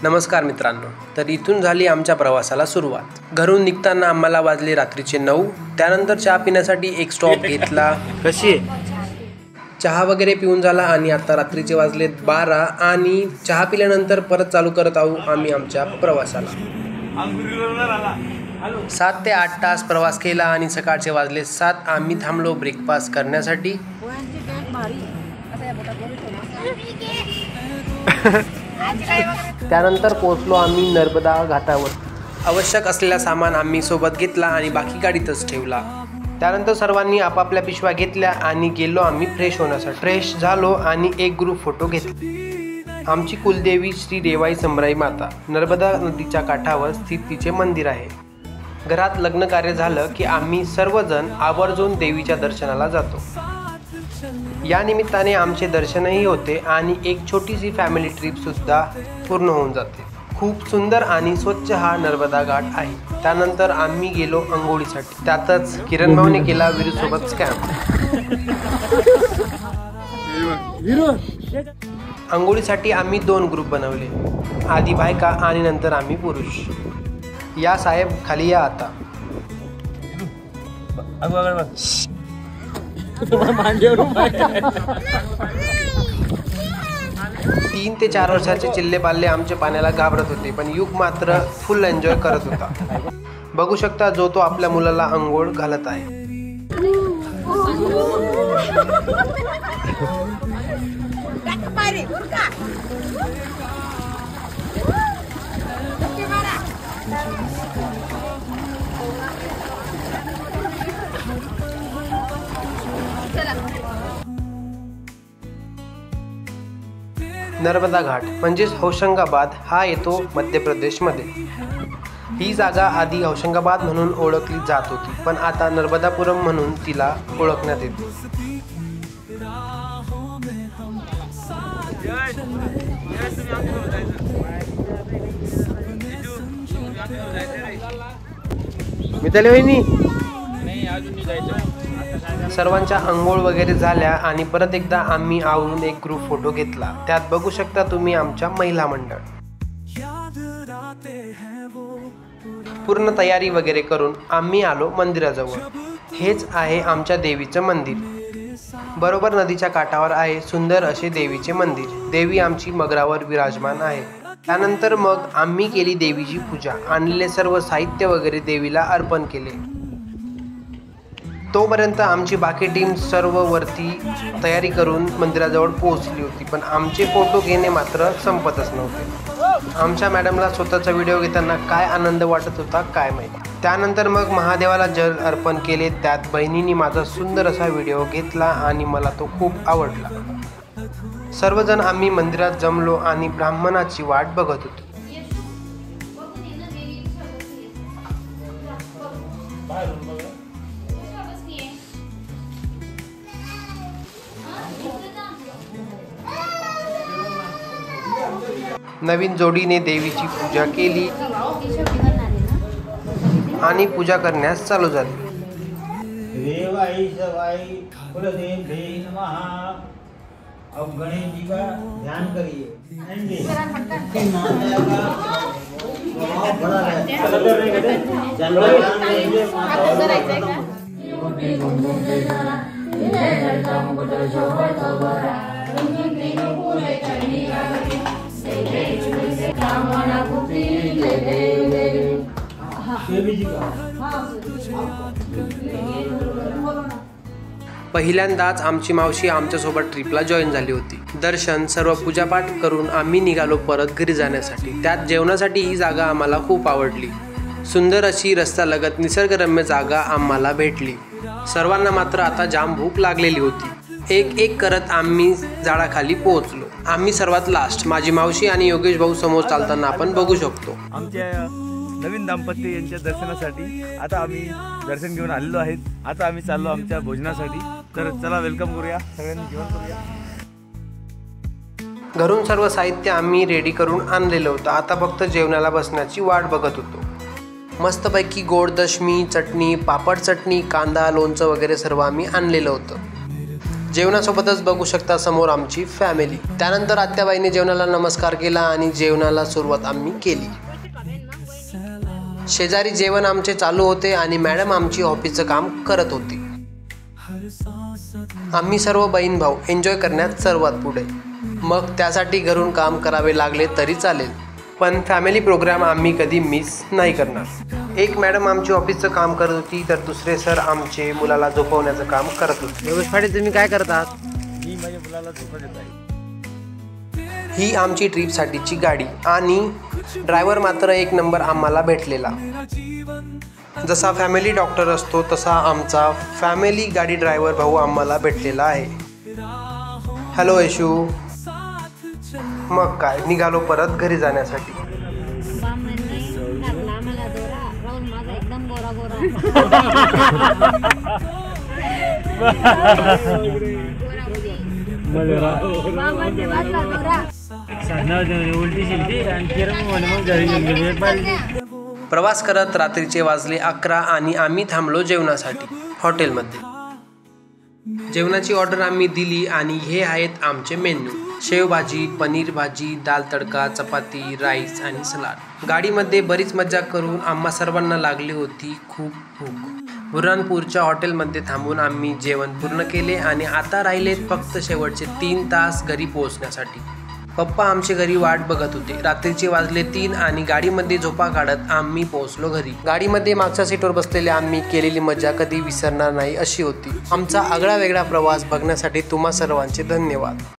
नमस्कार मित्रांनो, तर इथून झाली आमच्या प्रवासाला सुरुवात। घरून निघताना आम्हाला वाजले रात्रीचे 9। त्यानंतर चहा पिण्यासाठी एक स्टॉप घेतला। कशी चहा वगैरे पिऊन झाला आणि आता रात्रीचे वाजले 12 आणि चहा पिल्यानंतर परत चालू करत आहोत आम्ही आमच्या प्रवासाला। 7 ते 8 तास प्रवास केला आणि सकाळचे वाजले 7। आम्ही थांबलो ब्रेकफास्ट करण्यासाठी। त्यानंतर पोहोचलो आम्ही नर्मदा घाटावर। आवश्यक असलेला सामान आम्ही सोबत घेतला आणि बाकी गाडीतच ठेवला। त्यानंतर सर्वांनी आपापल्या पिशव्या घेतल्या आणि गेलो आम्ही फ्रेश होण्यासाठी। फ्रेश झालो आणि एक ग्रुप फोटो घेतला। आमची कुलदेवी श्री रेवाई समराई माता नर्मदा नदीच्या काठावर स्थित तिचे मंदिर आहे। घरात लग्न कार्य झालं की आम्ही सर्वजण आवर्जून देवीच्या दर्शनाला जातो। या निमित्ताने आमचे दर्शनही होते आणि एक छोटीशी फॅमिली ट्रिप सुद्धा पूर्ण होऊन जाते। खूप सुंदर आणि स्वच्छ हा नर्मदा घाट आहे। त्यानंतर आम्ही गेलो अंघोळीसाठी। त्यातच किरण भाऊने केला वीरूसोबत स्कॅम। अंघोळीसाठी आम्ही 2 ग्रुप बनवले, आधी बायका आणि नंतर आम्ही पुरुष। या साहेब खाली या आता। 3 ते 4 वर्षाचे चिल्ले पाल्ले आमचे पाण्याला घाबरत होते, पण युग मात्र फुल एन्जॉय करत होता। बघू शकता जो तो आपल्या मुलाला अंघोळ घालत आहे। नर्मदा घाट म्हणजेच होशंगाबाद हा येतो मध्य प्रदेशमध्ये। ही जागा आधी होशंगाबाद म्हणून ओळखली जात होती, पण आता नर्मदापुरम म्हणून तिला ओळखण्यात येते। मिताली वहिनी सर्वांच्या अंघोळ वगैरे झाल्या आणि परत एकदा आम्ही आवरून एक ग्रुप फोटो घेतला। त्यात बघू शकता तुम्ही आमच्या महिला मंडळ। पूर्ण तयारी वगैरे करून आम्ही आलो मंदिराजवळ। हेच आहे आमच्या देवीचं मंदिर। बरोबर नदीच्या काठावर आहे सुंदर असे देवीचे मंदिर। देवी आमची मगरावर विराजमान आहे। त्यानंतर मग आम्ही केली देवीची पूजा। आणलेले सर्व साहित्य वगैरे देवीला अर्पण केले। तोपर्यंत आमची बाकी टीम सर्व वरती तयारी करून मंदिराजवळ पोहोचली होती, पण आमचे फोटो घेणे मात्र संपतच नव्हते। आमच्या मॅडमला स्वतःचा व्हिडिओ घेताना काय आनंद वाटत होता काय माहिती। त्यानंतर मग महादेवाला जल अर्पण केले। त्यात बहिणींनी माझा सुंदर असा व्हिडिओ घेतला आणि मला तो खूप आवडला। सर्वजण आम्ही मंदिरात जमलो आणि ब्राह्मणाची वाट बघत होतो। नवीन जोडीने देवीची पूजा केली आणि पूजा करण्यास चालू झाली। अब गणेश जी का ध्यान करिए। पहिल्यांदाच आमची मावशी आमच्यासोबत ट्रिपला जॉईन झाली होती। दर्शन सर्व पूजापाठ करून आम्ही निघालो परत घरी जाण्यासाठी। त्यात जेवणासाठी ही जागा आम्हाला खूप आवडली। सुंदर अशी रस्त्यालगत निसर्गरम्य जागा आम्हाला भेटली। सर्वांना मात्र आता जाम भूक लागलेली होती। एक एक करत आम्ही झाडाखाली पोहोचलो। आम्ही सर्वात लास्ट। माझी मावशी आणि योगेश भाऊ समोर चालताना आपण बघू शकतो। आमच्या नवीन दाम्पत्य यांच्या दर्शनासाठी आता आम्ही दर्शन घेऊन आलेलो आहेत। आता आम्ही चाललो आमच्या भोजनासाठी। तर चला वेलकम करूया, सगळ्यांनी जेवण करूया। घरून सर्व साहित्य आम्ही रेडी करून आणलेलं होतं। आता फक्त जेवणाला बसण्याची वाट बघत होतो। मस्तपैकी गोड दशमी, चटणी, पापड चटणी, कांदा, लोणचं वगैरे सर्व आम्ही आणलेलं होतं। जेवणासोबतच बघू शकता समोर आमची फॅमिली। त्यानंतर आत्याबाईने जेवणाला नमस्कार केला आणि जेवणाला सुरुवात आम्ही केली। शेजारी जेवण आमचे चालू होते आणि मॅडम आमची ऑफिसचं काम करत होती। आम्ही सर्व बहीण भाऊ एन्जॉय करण्यात सर्वात पुढे, मग त्यासाठी घरून काम करावे लागले तरी चालेल, पण फॅमिली प्रोग्राम आम्ही कधी मिस नाही करणार। एक मॅडम आमची ऑफिसचं काम करत होती तर दुसरे सर आमचे मुलाला झोपवण्याचं काम करत होते। योगेश पाटील, तुम्ही काय करतात? मी माझ्या मुलाला झोपा देत आहे। ही आमची ट्रिपसाठीची गाडी आणि ड्रायव्हर मात्र एक नंबर आम्हाला भेटलेला। जसा फॅमिली डॉक्टर असतो तसा आमचा फॅमिली गाडी ड्रायव्हर भाऊ आम्हाला भेटलेला आहे। हॅलो यशू, मग काय निघालो परत घरी जाण्यासाठी। प्रवास करत रात्रीचे वाजले 11 आणि आम्ही थांबलो जेवणासाठी हॉटेलमध्ये। जेवणाची ऑर्डर आम्ही दिली आणि हे आहेत आमचे मेन्यू: शेवभाजी, पनीर भाजी, दाल तडका, चपाती, राईस आणि सलाड। गाडीमध्ये बरीच मजा करून आम्हा सर्वांना लागली होती खूप भूक। बुऱ्हाणपूरच्या हॉटेलमध्ये थांबून आम्ही जेवण पूर्ण केले आणि आता राहिलेत फक्त शेवटचे 3 तास घरी पोहोचण्यासाठी। पप्पा आमचे घरी वाट बघत होते। रात्रीचे वाजले 3 आणि गाडीमध्ये झोपा काढत आम्ही पोहोचलो घरी। गाडीमध्ये मागच्या सीटवर बसलेले आम्ही केलेली मजा कधी विसरणार नाही अशी होती। आमचा आगळा वेगळा प्रवास बघण्यासाठी तुम्हा सर्वांचे धन्यवाद।